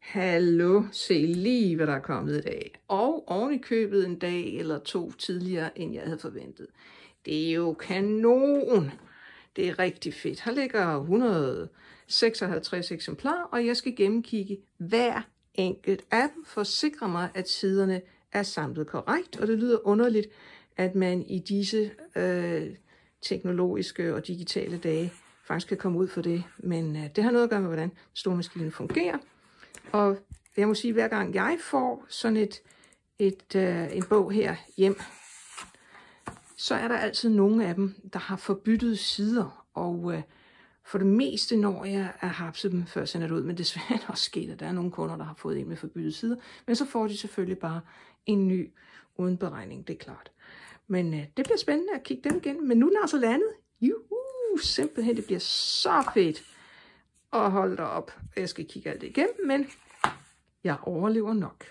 Hallo, se lige hvad der er kommet i dag. Og oven i købet en dag eller to tidligere, end jeg havde forventet. Det er jo kanon. Det er rigtig fedt. Her ligger 156 eksemplarer, og jeg skal gennemkigge hver enkelt af dem, for at sikre mig, at siderne er samlet korrekt. Og det lyder underligt, at man i disse teknologiske og digitale dage faktisk kan komme ud for det. Men det har noget at gøre med, hvordan stormaskinen fungerer. Og jeg må sige, at hver gang jeg får sådan en bog her hjem, så er der altid nogle af dem, der har forbyttede sider. Og for det meste når jeg at hapse dem, før jeg sender det ud. Men desværre er det også sket, at der er nogle kunder, der har fået en med forbyttede sider. Men så får de selvfølgelig bare en ny uden beregning, det er klart. Men det bliver spændende at kigge dem igen. Men nu er den altså landet. Juhu, simpelthen, det bliver så fedt at holde dig op. Jeg skal kigge alt det igennem, men jeg overlever nok.